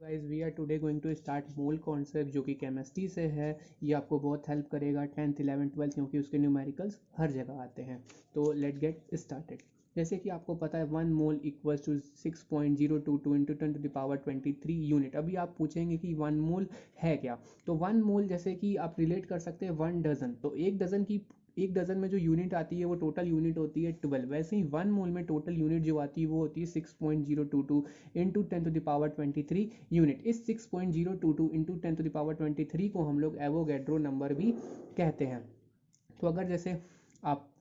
Guys we are today going to start mole concept जो कि chemistry से है। ये आपको बहुत हेल्प करेगा 10th 11th 12th क्योंकि उसके न्यूमेरिकल्स हर जगह आते हैं। तो लेट गेट स्टार्टेड। जैसे कि आपको पता है 1 mole equals to 6.022 into 10 to the power 23 unit. अभी आप पूछेंगे कि 1 मोल है क्या। तो 1 मोल जैसे कि आप रिलेट कर सकते हैं 1 डजन। तो एक डजन में जो यूनिट आती है वो टोटल यूनिट होती है 12। वैसे ही 1 मोल में टोटल यूनिट जो आती है वो होती है 6.022 into 10 to the power 23 unit. इस 6.022 इंटू 10 to the power 23 को हम लोग एवोगैड्रो नंबर भी कहते हैं। तो अगर जैसे आप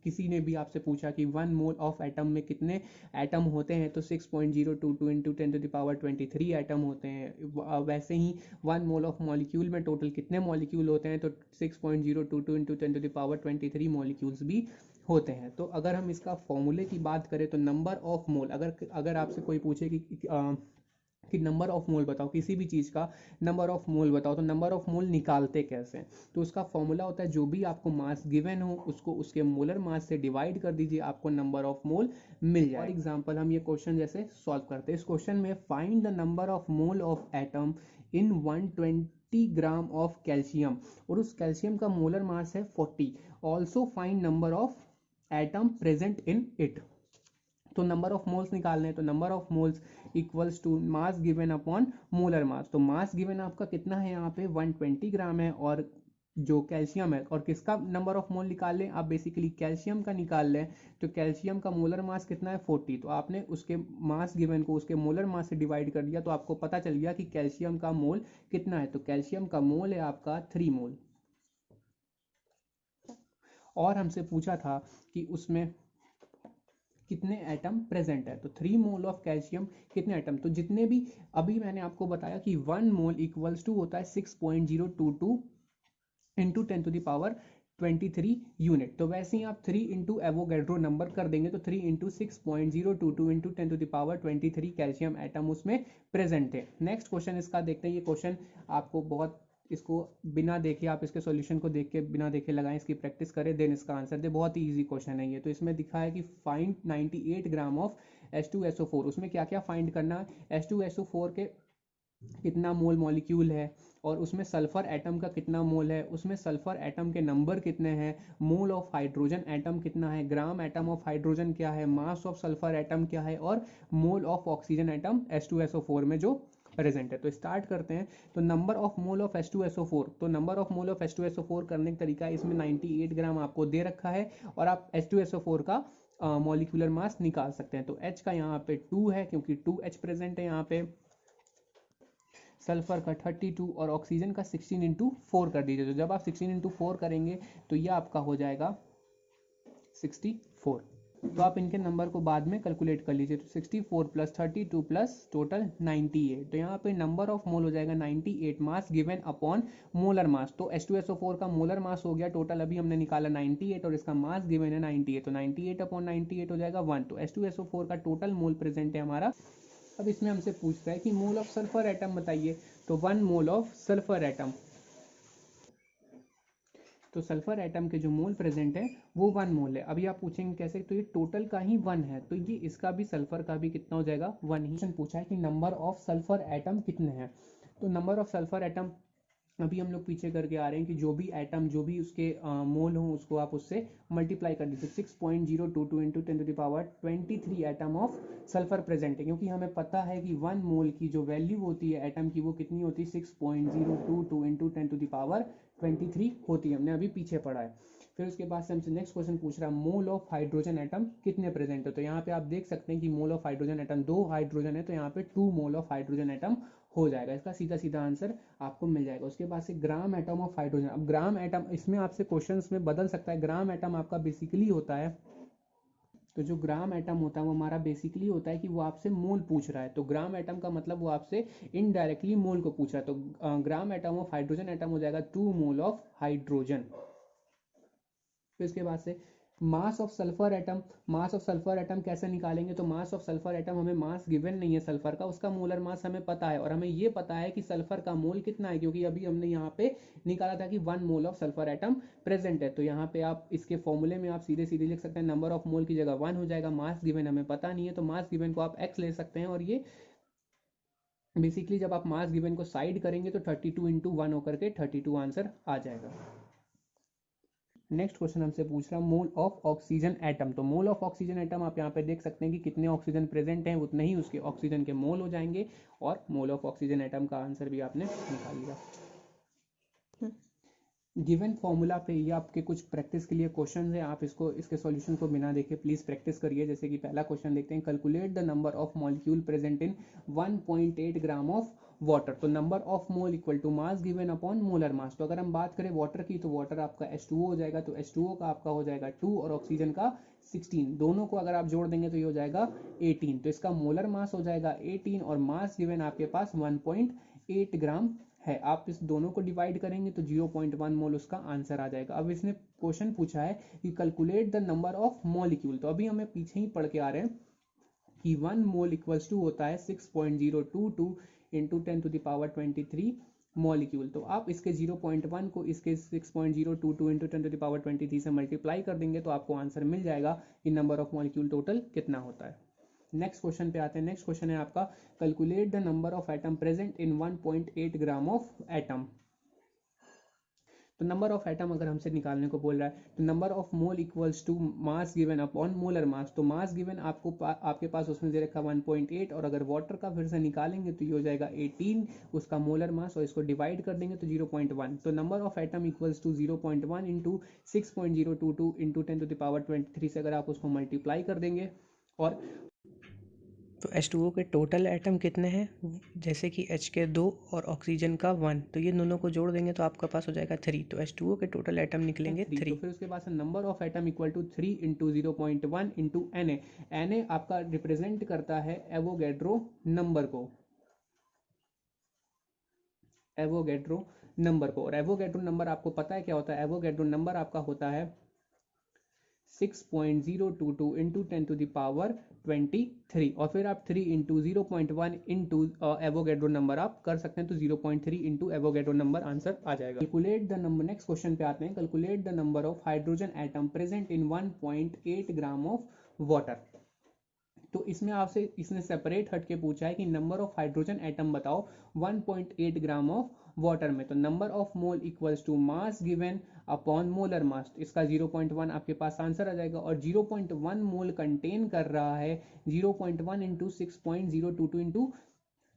किसी ने भी आपसे पूछा कि 1 मोल ऑफ एटम में कितने एटम होते हैं तो 6.022 into 10 to the power 23 atom होते हैं। वैसे ही 1 मोल ऑफ मॉलिक्यूल में टोटल कितने मॉलिक्यूल होते हैं तो 6.022 into 10 to the power 23 molecules भी होते हैं। तो अगर हम इसका फॉर्मूले की बात करें तो नंबर ऑफ मोल, अगर आपसे कोई पूछे कि नंबर ऑफ मोल बताओ, किसी भी चीज़ का नंबर ऑफ मोल बताओ, तो नंबर ऑफ मोल निकालते कैसे हैं। तो उसका फॉर्मूला होता है जो भी आपको मास गिवन हो उसको उसके मोलर मास से डिवाइड कर दीजिए, आपको नंबर ऑफ मोल मिल जाए। फॉर एग्जाम्पल हम ये क्वेश्चन जैसे सॉल्व करते हैं। इस क्वेश्चन में find the number of mole of atom in 120 gram of calcium, और उस कैल्शियम का मोलर मास है 40। Also find number of atom present in it. तो नंबर ऑफ मोल्स निकालने हैं तो number of moles equals to mass given upon molar mass. तो mass given आपका कितना है यहाँ पे 120 ग्राम है, और जो कैल्शियम है, और किसका नंबर ऑफ मोल निकाल लें आप, बेसिकली कैल्शियम का निकाल लें। तो कैल्शियम का मोलर मास कितना है 40। तो आपने उसके मास गिवन को उसके मोलर मास से डिवाइड कर दिया तो आपको पता चल गया कि कैल्शियम का मोल कितना है। तो कैल्शियम का मोल है आपका 3 मोल। और हमसे पूछा था कि उसमें कितने एटम प्रेजेंट है। तो 3 मोल ऑफ कैल्शियम कितने एटम, तो जितने भी अभी मैंने आपको बताया कि 1 मोल इक्वल्स टू होता है 6.022 into 10 to the power 23 unit. तो वैसे ही आप 3 इंटू एवोगैड्रो नंबर कर देंगे तो 3 into 6.022 into 10 to the power 23 calcium atom उसमें प्रेजेंट है। नेक्स्ट क्वेश्चन इसका देखते हैं। ये क्वेश्चन आपको बहुत, इसको बिना देखे आप इसके सॉल्यूशन को देख के बिना देखे लगाएं, इसकी प्रैक्टिस करें, देन इसका आंसर दे। बहुत ही इजी क्वेश्चन है ये। तो इसमें दिखा है कि फाइंड 98 ग्राम ऑफ H2SO4। उसमें क्या क्या फाइंड करना है, H2SO4 के कितना मोल मॉलिक्यूल है, और उसमें सल्फर एटम का कितना मोल है, उसमें सल्फर एटम के नंबर कितने हैं, मोल ऑफ हाइड्रोजन एटम कितना है, ग्राम एटम ऑफ हाइड्रोजन क्या है, मास ऑफ सल्फर एटम क्या है, और mole of oxygen atom H2SO4 में जो प्रेजेंट है। तो स्टार्ट करते हैं। तो number of mole of H2SO4, तो number of mole of H2SO4 करने का तरीका इसमें 98 ग्राम आपको दे रखा है, और आप H2SO4 का मॉलिक्यूलर मास निकाल सकते हैं। तो H का यहाँ पे 2 है क्योंकि 2H प्रेजेंट है यहाँ पे, सल्फर का 32 और ऑक्सीजन का 16 इंटू 4 कर दीजिए। तो जब आप 16 इंटू 4 करेंगे तो ये आपका हो जाएगा 64। तो आप इनके नंबर को बाद में कैलकुलेट कर लीजिए। तो 64 प्लस 32 प्लस टोटल 98। तो यहाँ पे नंबर ऑफ मोल हो जाएगा 98 मास गिवन अपॉन मोलर मास। तो H2SO4 का मोलर मास हो गया टोटल, अभी हमने निकाला 98, और इसका मास गिवन है 98। तो 98 अपॉन 98 हो जाएगा 1। तो H2SO4 का टोटल मोल प्रेजेंट है हमारा। अब इसमें हमसे पूछता है कि मोल ऑफ सल्फर एटम बताइए। तो 1 मोल ऑफ सल्फर एटम, तो सल्फर एटम के जो मोल प्रेजेंट है वो 1 मोल है। अभी आप पूछेंगे कैसे, तो ये टोटल का ही 1 है, तो ये इसका भी सल्फर का भी कितना हो जाएगा 1 ही। पूछा है कि नंबर ऑफ सल्फर एटम कितने हैं। तो नंबर ऑफ सल्फर एटम अभी हम लोग पीछे करके आ रहे हैं कि जो भी एटम जो भी उसके मोल हो उसको आप उससे मल्टीप्लाई कर दीजिए। 6.022 into 10 to the power 23 atom of sulphur present है, क्योंकि हमें पता है कि 1 मोल की जो वैल्यू होती है एटम की वो कितनी होती है 6.022 इंटू 10 to the power 23 होती है। हमने अभी पीछे पढ़ा है। फिर उसके बाद से हमसे नेक्स्ट क्वेश्चन पूछ रहा है मोल ऑफ हाइड्रोजन एटम कितने प्रेजेंट है। तो यहाँ पे आप देख सकते हैं कि mole of hydrogen atom, 2 hydrogen है तो यहाँ पे 2 मोल ऑफ हाइड्रोजन एटम हो जाएगा। इसका सीधा सीधा आंसर आपको मिल जाएगा। उसके बाद से ग्राम एटम ऑफ हाइड्रोजन, अब ग्राम एटम इसमें आपसे क्वेश्चंस में बदल सकता है। ग्राम एटम आपका बेसिकली होता है, तो जो ग्राम एटम होता है वो हमारा बेसिकली होता है कि वो आपसे मोल पूछ रहा है। तो ग्राम एटम का मतलब वो आपसे इनडायरेक्टली मोल को पूछ रहा है। तो gram atom of hydrogen atom हो जाएगा 2 मोल ऑफ हाइड्रोजन। फिर इसके बाद से mass of sulphur atom, mass of sulphur atom कैसे निकालेंगे। तो मास ऑफ सल्फर एटम, हमें मास गिवन नहीं है सल्फर का, उसका मोलर मास हमें पता है, और हमें ये पता है कि सल्फर का मोल कितना है क्योंकि अभी हमने यहाँ पे निकाला था कि 1 mole of sulphur atom present है। तो यहाँ पे आप इसके फॉर्मूले में आप सीधे सीधे लिख सकते हैं, नंबर ऑफ मोल की जगह 1 हो जाएगा, मास गिवन हमें पता नहीं है तो मास गिवन को आप x ले सकते हैं, और ये बेसिकली जब आप मास गिवन को साइड करेंगे तो 32 इंटू 1 होकर के 32 आंसर आ जाएगा। नेक्स्ट क्वेश्चन हमसे पूछ रहा है मोल ऑफ ऑक्सीजन एटम। तो मोल ऑफ ऑक्सीजन एटम आप यहाँ पे देख सकते हैं कि कितने ऑक्सीजन प्रेजेंट हैं उतने ही उसके ऑक्सीजन के मोल हो जाएंगे, और मोल ऑफ ऑक्सीजन एटम का आंसर भी आपने निकाल लिया। गिवन फॉर्मूला पे ये आपके कुछ प्रैक्टिस के लिए क्वेश्चन है, आप इसके सॉल्यूशन को बिना देखे प्लीज प्रैक्टिस करिए। जैसे कि पहला क्वेश्चन देखते हैं, calculate the number of molecule present in 1.8 gram of water. तो number of mole equal to mass given upon molar mass. तो अगर हम बात करें वाटर की, तो वाटर आपका H2O हो जाएगा, तो H2O का आपका हो जाएगा 2 और ऑक्सीजन का 16। दोनों को अगर आप जोड़ देंगे तो ये हो जाएगा 18। तो इसका मोलर मास हो जाएगा 18 और मास गिवन आपके पास 1.8 ग्राम है। आप इस दोनों को डिवाइड करेंगे तो 0.1 मोल उसका आंसर आ जाएगा। अब इसने क्वेश्चन पूछा है कि calculate the number of molecule. तो अभी हमें पीछे ही पढ़ के आ रहे हैं कि 1 मोल इक्वल्स टू होता है 6.022 into 10 to the power 23 molecule. तो आप इसके 0.1 को इसके 6.022 इंटू 10 टू द पावर 23 से मल्टीप्लाई कर देंगे तो आपको आंसर मिल जाएगा कि नंबर ऑफ मॉलिक्यूल टोटल कितना होता है। नेक्स्ट क्वेश्चन पे आते हैं। नेक्स्ट क्वेश्चन है आपका, calculate the number of atom present in 1.8 gram of atom. तो नंबर ऑफ एटम अगर हमसे निकालने को बोल रहा है तो number of mole equals to mass given upon molar mass. तो मास गिवन आपके पास उसमें दे रखा 1.8, और अगर वाटर का फिर से निकालेंगे तो ये हो जाएगा 18 उसका मोलर मास, और इसको डिवाइड कर देंगे तो 0.1। तो number of atom equals to 0.1 into 6.022 into 10 to the power 23 से अगर आप उसको मल्टीप्लाई कर देंगे, और तो H2O के टोटल एटम कितने हैं, जैसे कि H के 2 और ऑक्सीजन का 1, तो ये दोनों को जोड़ देंगे तो आपका पास हो जाएगा 3। तो H2O के टोटल एटम निकलेंगे 3। तो फिर उसके पास number of atom equal to 3 into 0.1 into Na। Na आपका रिप्रेजेंट करता है एवोगैड्रो नंबर को, एवोगैड्रो नंबर को। और एवोगैड्रो नंबर आपको पता है क्या होता है, एवोगैड्रो नंबर आपका होता है 6.022 इंटू 10 टू द पावर 23, और फिर आप 3 इंटू 0.1 इंटू एवोगैड्रो नंबर आप कर सकते हैं, तो 0.3 इंटू एवोगैड्रो नंबर आंसर आ जाएगा। Calculate the number, next question पे आते हैं, calculate the number of hydrogen atom present in 1.8 gram of water. तो इसमें आपसे इसने सेपरेट हट के पूछा है कि नंबर ऑफ हाइड्रोजन एटम बताओ 1.8 ग्राम ऑफ वाटर में। तो number of mole equals to mass given upon molar mass. इसका 0.1 आपके पास आंसर आ जाएगा, और 0.1 मोल कंटेन कर रहा है 0.1 इंटू 6.022 इंटू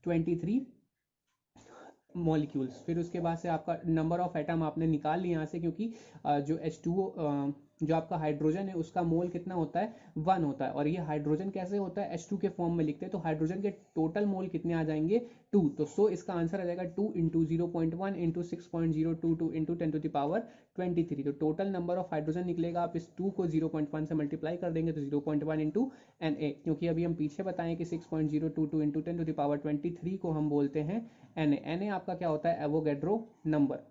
23 मॉलिक्यूल्स। फिर उसके बाद से आपका नंबर ऑफ एटम आपने निकाल लिया यहाँ से, क्योंकि जो H2O जो आपका हाइड्रोजन है उसका मोल कितना होता है 1 होता है, और ये हाइड्रोजन कैसे होता है H2 के फॉर्म में लिखते हैं, तो हाइड्रोजन के टोटल मोल कितने आ जाएंगे 2। तो सो इसका आंसर आ जाएगा 2 into 0.1 into 6.022 into 10 to the power 23। तो टोटल नंबर ऑफ हाइड्रोजन निकलेगा, आप इस 2 को 0.1 से मल्टीप्लाई कर देंगे तो 0.1 इंटू Na, क्योंकि अभी हम पीछे बताएं कि 6.022 इंटू 10 टू द पावर 23 को हम बोलते हैं Na आपका क्या होता है एवोगैड्रो नंबर।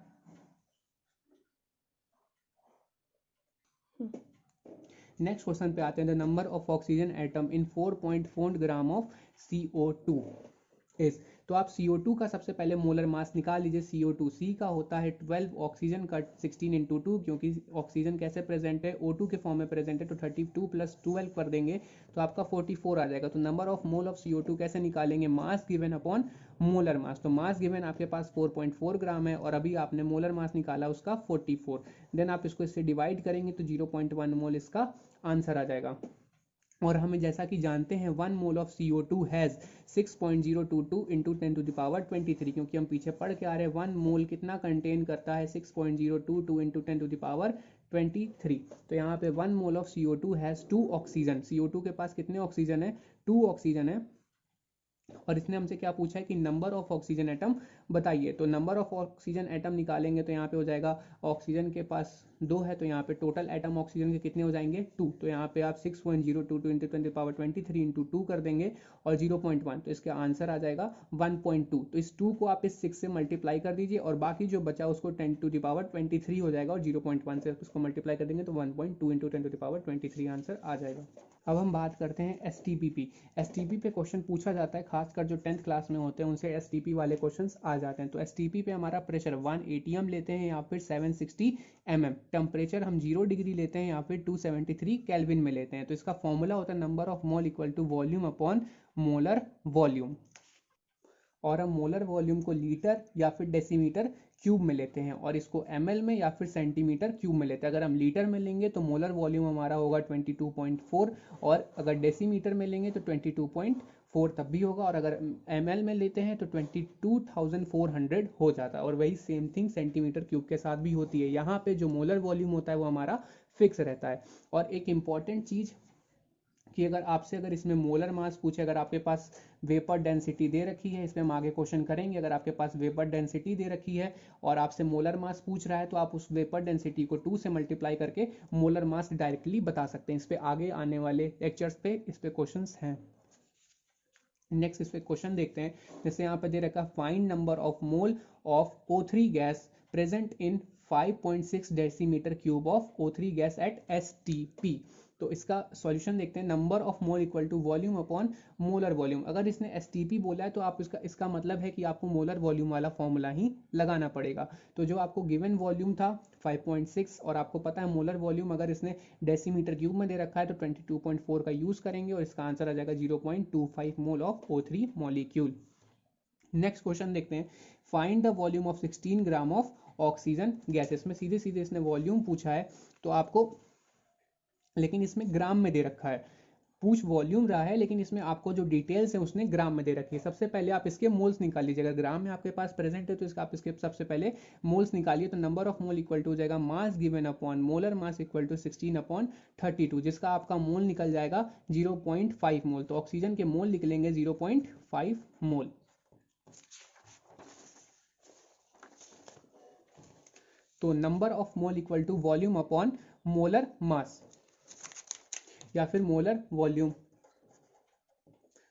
नेक्स्ट क्वेश्चन पे आते हैं, the number of oxygen atom in 4.4 gram of CO2 is. तो आप CO2 का सबसे पहले मोलर मास निकाल लीजिए। CO2 C का होता है 12, ऑक्सीजन का 16 इंटू 2, क्योंकि ऑक्सीजन कैसे प्रेजेंट है O2 के फॉर्म में प्रेजेंट है, तो 32 प्लस 12 कर देंगे तो आपका 44 आ जाएगा। तो number of mole of CO2 कैसे निकालेंगे, मास गिवन अपॉन मोलर मास। तो मास गिवन आपके पास 4.4 ग्राम है, और अभी आपने मोलर मास निकाला उसका 44, देन आप इसको इससे डिवाइड करेंगे तो 0.1 मोल इसका आंसर आ जाएगा। और हमें जैसा कि जानते हैं 1 mole of CO2 has 6.022 into 10 to the power 23, क्योंकि हम पीछे पढ़ के आ रहे हैं 1 मोल कितना कंटेन करता है 6.022 इंटू 10 टू द पावर 23। तो यहाँ पे 1 mole of CO2 has 2 oxygen. CO2 के पास कितने ऑक्सीजन है, 2 ऑक्सीजन है, और इसने हमसे क्या पूछा है कि नंबर ऑफ ऑक्सीजन एटम बताइए। तो नंबर ऑफ ऑक्सीजन एटम निकालेंगे तो यहाँ पे हो जाएगा, ऑक्सीजन के पास 2 है तो यहाँ पे टोटल एटम ऑक्सीजन के कितने हो जाएंगे 2। तो यहाँ पे आप 6.022 इंटू 10 पावर 23 इंटू 2 कर देंगे, और 0.1, तो इसका आंसर आ जाएगा 1.2। तो इस 2 को आप इस 6 से मल्टीप्लाई कर दीजिए, और बाकी जो बचा उसको 10 टू द पावर 23 हो जाएगा, और 0.1 से उसको मल्टीप्लाई कर देंगे तो 1.2 into 10 to the power 23 answer आ जाएगा। अब हम बात करते हैं STP पे क्वेश्चन पूछा जाता है, खासकर जो 10th क्लास में होते हैं उनसे STP वाले क्वेश्चंस आ जाते हैं। तो STP पे हमारा प्रेशर 1 atm लेते हैं या फिर 760 mm, टेम्परेचर हम 0 डिग्री लेते हैं या फिर 273 केल्विन में लेते हैं। तो इसका फॉर्मूला होता है number of mole equal to volume upon molar volume. और हम मोलर वॉल्यूम को लीटर या फिर डेसीमीटर क्यूब में लेते हैं और इसको ml में या फिर सेंटीमीटर क्यूब में लेते हैं। अगर हम लीटर में लेंगे तो मोलर वॉल्यूम हमारा होगा 22.4 और अगर डेसीमीटर में लेंगे तो 22.4 तब भी होगा, और अगर ml में लेते हैं तो 22,400 हो जाता है। और वही सेम थिंग सेंटीमीटर क्यूब के साथ भी होती है। यहाँ पे जो मोलर वॉल्यूम होता है वो हमारा फिक्स रहता है। और एक इम्पॉर्टेंट चीज़ कि अगर इसमें मोलर मास पूछे, अगर आपके पास वेपर डेंसिटी दे रखी है, इसमें हम आगे क्वेश्चन करेंगे, अगर आपके पास वेपर डेंसिटी दे रखी है और आपसे मोलर मास पूछ रहा है तो आप उस वेपर डेंसिटी को 2 से मल्टीप्लाई करके मोलर मास डायरेक्टली बता सकते हैं। इस पे आगे आने वाले लेक्चर्स पे इस पे क्वेश्चंस हैं। नेक्स्ट इस पे क्वेश्चन देखते हैं। जैसे यहाँ पे दे रखा find number of mole of O3 gas present in 5.6 decimetre cube of O3 gas at STP। तो इसका सॉल्यूशन देखते हैं। Number of mole equal to volume upon molar volume. अगर इसने STP बोला है तो आप इसका मतलब है कि आपको मोलर वॉल्यूम वाला फॉर्मूला ही लगाना पड़ेगा। तो जो आपको गिवन वॉल्यूम था 5.6 और आपको पता है मोलर वॉल्यूम अगर इसने डेसीमीटर क्यूब में दे रखा है तो 22.4 का यूज करेंगे और इसका आंसर आ जाएगा 0.25 मोल of O3 molecule. Next question देखते हैं। Find the volume of 16 gram of oxygen gas. इसमें सीधे सीधे इसने वॉल्यूम पूछा है तो आपको, लेकिन इसमें ग्राम में दे रखा है। पूछ वॉल्यूम रहा है लेकिन इसमें आपको जो डिटेल्स है उसने ग्राम में दे रखी है। सबसे पहले आप इसके मोल्स निकाल लीजिए। अगर ग्राम में आपके पास प्रेजेंट है तो आप इसके सबसे पहले मोल्स निकालिए। तो number of mole equal to हो जाएगा mass given upon molar mass equal to 16/32, जिसका आपका मोल निकल जाएगा 0.5 मोल। तो ऑक्सीजन के मोल निकलेंगे 0.5 मोल। तो number of mole equal to volume upon molar mass या फिर मोलर वॉल्यूम।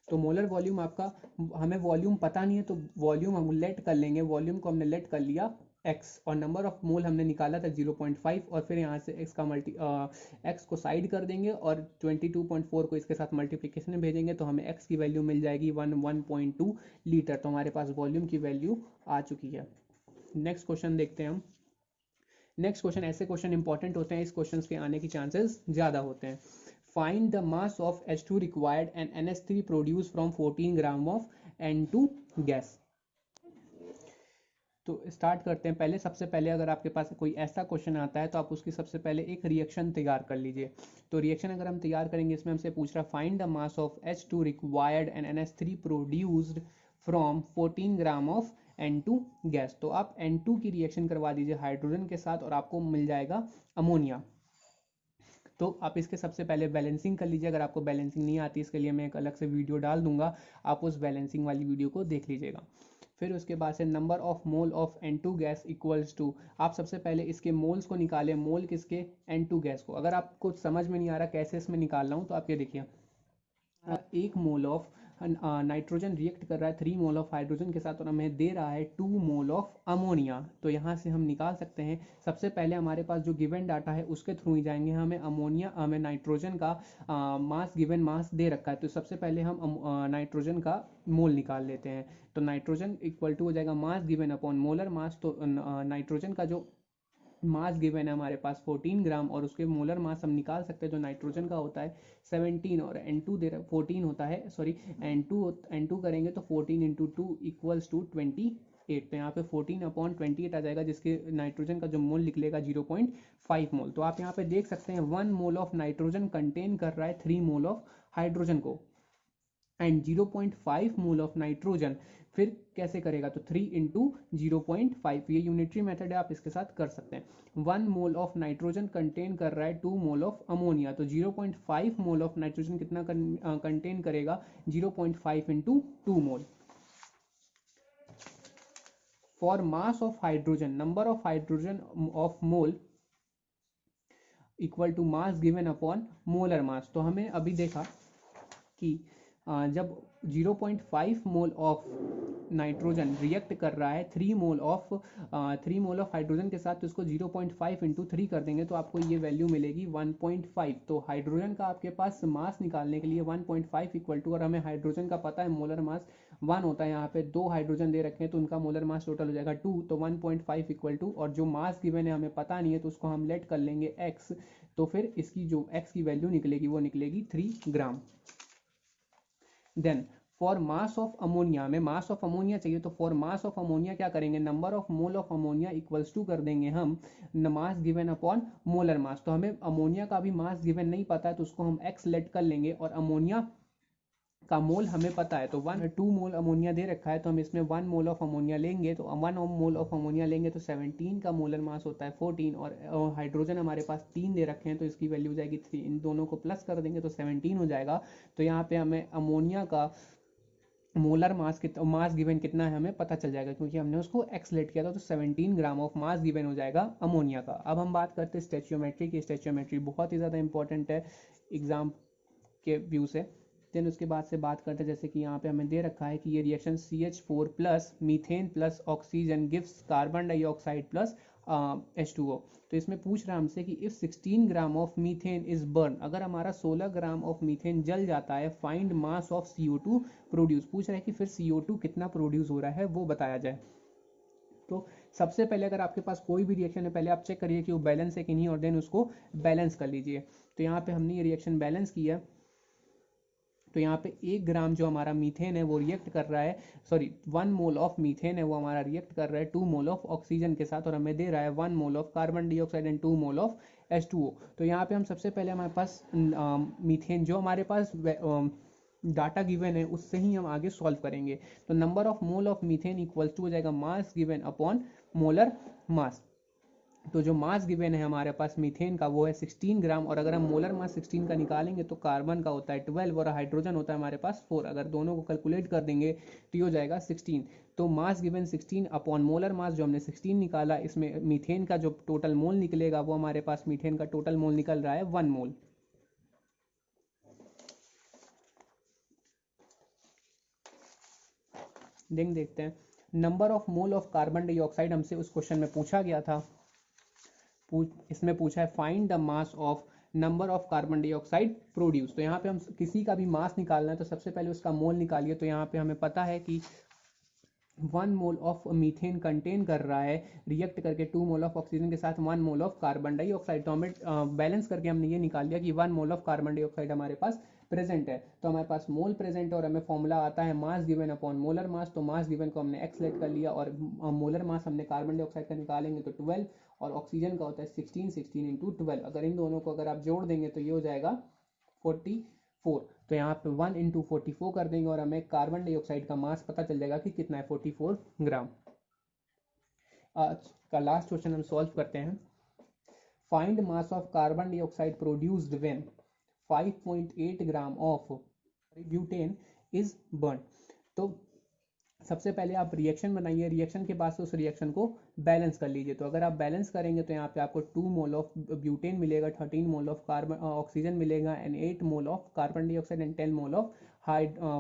तो मोलर वॉल्यूम आपका, हमें वॉल्यूम पता नहीं है तो वॉल्यूम हम लेट कर लेंगे। वॉल्यूम को हमने लेट कर लिया x और नंबर ऑफ मोल हमने निकाला था 0.5 और फिर यहाँ से x का x को साइड कर देंगे और 22.4 को इसके साथ मल्टीप्लिकेशन में भेजेंगे तो हमें x की वैल्यू मिल जाएगी 1.2 लीटर। तो हमारे पास वॉल्यूम की वैल्यू आ चुकी है। नेक्स्ट क्वेश्चन देखते हैं हम। नेक्स्ट क्वेश्चन, ऐसे क्वेश्चन इंपॉर्टेंट होते हैं, इस क्वेश्चन के आने की चांसेस ज़्यादा होते हैं। Find the mass of H2 required and NH3 produced from 14 gram of N2 gas. तो स्टार्ट करते हैं। सबसे पहले अगर आपके पास कोई ऐसा क्वेश्चन आता है तो आप उसकी सबसे पहले एक रिएक्शन तैयार कर लीजिए। तो रिएक्शन अगर हम तैयार करेंगे, इसमें हमसे पूछ रहा है find the mass of H2 required and NH3 produced from 14 gram of N2 gas. तो आप N2 की रिएक्शन करवा दीजिए हाइड्रोजन के साथ और आपको मिल जाएगा अमोनिया। तो आप इसके सबसे पहले बैलेंसिंग कर लीजिए। अगर आपको बैलेंसिंग नहीं आती इसके लिए मैं एक अलग से वीडियो डाल दूंगा, आप उस बैलेंसिंग वाली वीडियो को देख लीजिएगा। फिर उसके बाद से number of mole of N2 gas equals to, आप सबसे पहले इसके मोल्स को निकालें। मोल किसके? N2 गैस को। अगर आपको समझ में नहीं आ रहा कैसे इसमें निकाल रहा हूँ तो आप ये देखिए, 1 मोल ऑफ नाइट्रोजन रिएक्ट कर रहा है 3 मोल ऑफ हाइड्रोजन के साथ और हमें दे रहा है 2 मोल ऑफ अमोनिया। तो यहाँ से हम निकाल सकते हैं। सबसे पहले हमारे पास जो गिवन डाटा है उसके थ्रू ही जाएंगे। हमें नाइट्रोजन का मास, गिवन मास दे रखा है तो सबसे पहले हम नाइट्रोजन का मोल निकाल लेते हैं। तो नाइट्रोजन इक्वल टू हो जाएगा mass given upon molar mass. तो नाइट्रोजन का जो मास गिवन है हमारे पास 14 ग्राम और उसके मोलर मास हम निकाल सकते हैं जो नाइट्रोजन का होता है 17 और N2 दे रहा 14 होता है, सॉरी N2 करेंगे तो 14 इंटू 2 इक्वल्स टू 28। तो यहाँ पे 14/28 आ जाएगा जिसके नाइट्रोजन का जो मोल निकलेगा 0.5 मोल। तो आप यहाँ पे देख सकते हैं 1 मोल ऑफ नाइट्रोजन कंटेन कर रहा है 3 मोल ऑफ हाइड्रोजन को एंड 0.5 मोल ऑफ नाइट्रोजन फिर कैसे करेगा तो 3 इंटू 0.5, ये यूनिटरी मेथड है, आप इसके साथ कर सकते हैं। 1 मोल ऑफ नाइट्रोजन कंटेन कर रहा है 2 मोल ऑफ अमोनिया। तो 0.5 मोल ऑफ नाइट्रोजन कितना कंटेन करेगा 0.5 into 2 mole. For mass of hydrogen, number of hydrogen of mole equal to mass given upon molar mass. तो हमें अभी देखा कि जब 0.5 मोल ऑफ नाइट्रोजन रिएक्ट कर रहा है 3 मोल ऑफ हाइड्रोजन के साथ तो इसको 0.5 इंटू 3 कर देंगे तो आपको ये वैल्यू मिलेगी 1.5। तो हाइड्रोजन का आपके पास मास निकालने के लिए 1.5 इक्वल टू, और हमें हाइड्रोजन का पता है मोलर मास 1 होता है, यहाँ पे 2 हाइड्रोजन दे रखे हैं तो उनका मोलर मास टोटल हो जाएगा 2। तो 1.5 इक्वल टू, और जो मास गिवन है हमें पता नहीं है तो उसको हम लेट कर लेंगे x। तो फिर इसकी जो x की वैल्यू निकलेगी वो निकलेगी 3 gram. Then for mass of ammonia, हमें मास ऑफ अमोनिया चाहिए, तो फॉर मास ऑफ अमोनिया क्या करेंगे, number of mole of ammonia equals to कर देंगे हम mass given upon molar mass. तो हमें अमोनिया का भी मास गिवन नहीं पता है, तो उसको हम एक्स लेट कर लेंगे, और अमोनिया का मोल हमें पता है, तो 2 मोल अमोनिया दे रखा है, तो हम इसमें 1 मोल ऑफ अमोनिया लेंगे, तो 1 मोल ऑफ अमोनिया लेंगे तो 17 का मोलर मास होता है 14, और हाइड्रोजन हमारे पास 3 दे रखे हैं, तो इसकी वैल्यू हो जाएगी 3, इन दोनों को प्लस कर देंगे तो 17 हो जाएगा। तो यहाँ पे हमें अमोनिया का मोलर मास मास गिवन कितना है हमें पता चल जाएगा, क्योंकि हमने उसको एक्सलेट किया था, तो 17 ग्राम ऑफ मास गिवन हो जाएगा अमोनिया का। अब हम बात करते हैं स्टैचियोमेट्री की। स्टैचियोमेट्री बहुत ही ज़्यादा इंपॉर्टेंट है एग्जाम के व्यू से। देन उसके बाद से बात करते हैं, जैसे कि यहाँ पे हमें दे रखा है कि ये reaction CH4 plus methane plus oxygen gives carbon dioxide plus H2O। तो इसमें पूछ रहा है हमसे कि if 16 gram of methane is burn, अगर हमारा 16 ग्राम ऑफ मीथेन जल जाता है, find mass of CO2 produce. पूछ रहा है कि फिर CO2 कितना प्रोड्यूस हो रहा है वो बताया जाए। तो सबसे पहले अगर आपके पास कोई भी रिएक्शन है, पहले आप चेक करिए कि वो बैलेंस है कि नहीं, और देन उसको बैलेंस कर लीजिए। तो यहाँ पे हमने ये रिएक्शन बैलेंस किया, तो यहाँ पे 1 ग्राम जो हमारा मीथेन है वो रिएक्ट कर रहा है, सॉरी 1 मोल ऑफ मीथेन है वो हमारा रिएक्ट कर रहा है 2 मोल ऑफ ऑक्सीजन के साथ, और हमें दे रहा है 1 mole of carbon dioxide and 2 mole of H2O। तो यहाँ पे हम सबसे पहले हमारे पास मीथेन जो हमारे पास डाटा गिवन है उससे ही हम आगे सॉल्व करेंगे। तो number of mole of methane equals to हो जाएगा mass given upon molar mass. तो जो मास गिवन है हमारे पास मीथेन का वो है 16 ग्राम, और अगर हम मोलर मास 16 का निकालेंगे तो कार्बन का होता है 12 और हाइड्रोजन होता है हमारे पास 4। अगर दोनों को कैलकुलेट कर देंगे तो ये हो जाएगा 16। तो मास गिवन 16 अपॉन मोलर मास जो हमने 16 निकाला, इसमें मीथेन का जो टोटल मोल निकलेगा वो हमारे पास मीथेन का टोटल मोल निकल रहा है 1 मोल। देखते हैं number of mole of carbon dioxide हमसे उस क्वेश्चन में पूछा गया था। इसमें पूछा है find the mass of number of carbon dioxide produce. तो यहाँ पे हम किसी का भी मास निकालना है तो सबसे पहले उसका मोल निकालिए। तो यहाँ पे हमें पता है कि 1 मोल ऑफ मीथेन कंटेन कर रहा है रिएक्ट करके 2 मोल ऑफ ऑक्सीजन के साथ 1 मोल ऑफ कार्बन डाइऑक्साइड। तो हमें बैलेंस करके हमने ये निकाल लिया कि 1 मोल ऑफ कार्बन डाइऑक्साइड हमारे पास प्रेजेंट है। तो हमारे पास मोल प्रेजेंट है, और हमें फॉर्मूला आता है मास गिवन अपॉन मोलर मास। तो मास गिवन को हमने एक्स लेट कर लिया, और मोलर मास हमने कार्बन डाइऑक्साइड का निकालेंगे तो 12, और ऑक्सीजन का होता है 16 इंटू 12। अगर इन दोनों को अगर आप जोड़ देंगे तो ये हो जाएगा 44। तो यहाँ पे 1 इंटू 44 कर देंगे, और हमें कार्बन डाइऑक्साइड का मास पता चल जाएगा कि कितना है 44 ग्राम। आज का लास्ट क्वेश्चन हम सॉल्व करते हैं। Find mass of carbon dioxide produced when 5.8 gram of butane is burn. तो सबसे पहले आप रिएक्शन बनाइए, रिएक्शन के बाद से उस रिएक्शन को बैलेंस कर लीजिए। तो अगर आप बैलेंस करेंगे तो यहाँ पे आपको 2 मोल ऑफ ब्यूटेन मिलेगा, 13 मोल ऑफ कार्बन ऑक्सीजन मिलेगा, and 8 mole of carbon dioxide and 10 mole of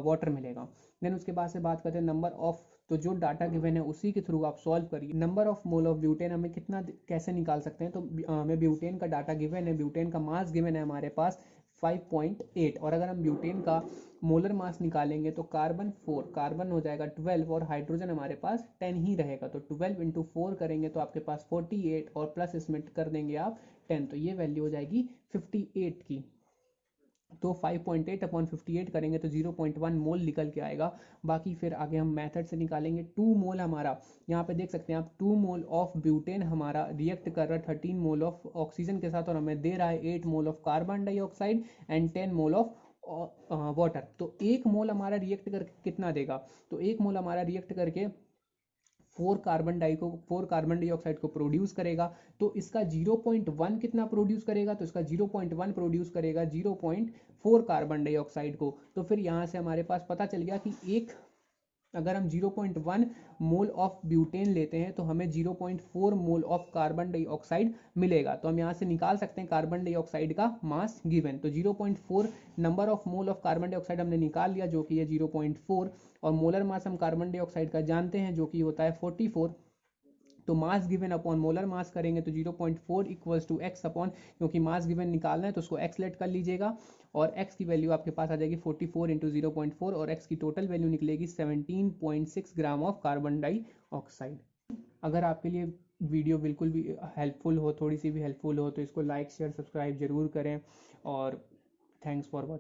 water मिलेगा। देन उसके बाद से बात करते हैं नंबर ऑफ, तो जो डाटा गिवन है उसी के थ्रू आप सॉल्व करिए। Number of mole of butane हमें कितना कैसे निकाल सकते हैं, तो हमें ब्यूटेन का डाटा गिवन है, ब्यूटेन का मास गिवन है हमारे पास 5.8, और अगर हम ब्यूटेन का मोलर मास निकालेंगे तो कार्बन हो जाएगा 12, और हाइड्रोजन हमारे पास 10 ही रहेगा। तो 12 इंटू 4 करेंगे तो आपके पास 48, और प्लस इसमें कर देंगे आप 10, तो ये वैल्यू हो जाएगी 58 की। तो 5.8 अपॉन 58 करेंगे तो 0.1 मोल निकल के आएगा। बाकी फिर आगे हम मेथड से निकालेंगे। 2 मोल हमारा यहाँ पे देख सकते हैं आप, 2 मोल ऑफ ब्यूटेन हमारा रिएक्ट कर रहा है 13 मोल ऑफ ऑक्सीजन के साथ, और हमें दे रहा है 8 mole of carbon dioxide and 10 mole of water. तो 1 मोल हमारा रिएक्ट करके कितना देगा, तो 1 मोल हमारा रिएक्ट करके 4 कार्बन डाइऑक्साइड को प्रोड्यूस करेगा। तो इसका 0.1 कितना प्रोड्यूस करेगा, तो इसका 0.1 प्रोड्यूस करेगा 0.4 कार्बन डाइऑक्साइड को। तो फिर यहाँ से हमारे पास पता चल गया कि अगर हम 0.1 मोल ऑफ ब्यूटेन लेते हैं तो हमें 0.4 मोल ऑफ कार्बन डाइऑक्साइड मिलेगा। तो हम यहाँ से निकाल सकते हैं कार्बन डाइऑक्साइड का मास गिवन। तो 0.4 number of mole of carbon dioxide हमने निकाल लिया जो कि है 0.4, और मोलर मास हम कार्बन डाइऑक्साइड का जानते हैं जो कि होता है 44। तो मास गिवन अपॉन मोलर मास करेंगे तो 0.4 इक्वल्स टू एक्स अपॉन, क्योंकि मास गिवन निकालना है तो उसको एक्स लेट कर लीजिएगा, और x की वैल्यू आपके पास आ जाएगी 44 इंटू 0.4, और x की टोटल वैल्यू निकलेगी 17.6 ग्राम ऑफ कार्बन डाइऑक्साइड। अगर आपके लिए वीडियो बिल्कुल भी हेल्पफुल हो, थोड़ी सी भी हेल्पफुल हो, तो इसको लाइक शेयर सब्सक्राइब जरूर करें, और थैंक्स फॉर वॉचिंग।